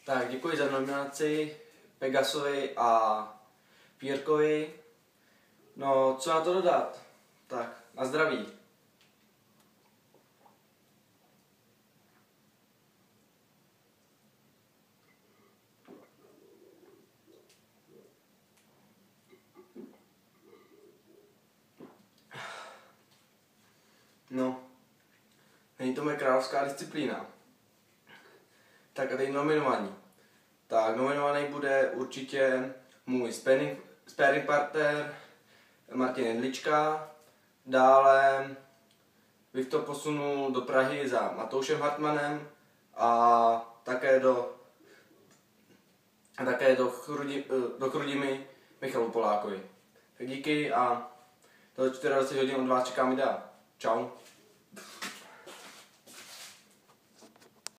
Tak děkuji za nominaci Pegasovi a Pírkovi. No, co na to dodat? Tak, na zdraví. No, není to moje královská disciplína. Tak a teď nominovaní. Tak nominovaný bude určitě můj sparring partner Martin Jedlička. Dále bych to posunul do Prahy za Matoušem Hartmanem a také do Chrudimi Michalu Polákovi. Tak díky a do 24 hodin od vás čekám videa. Čau.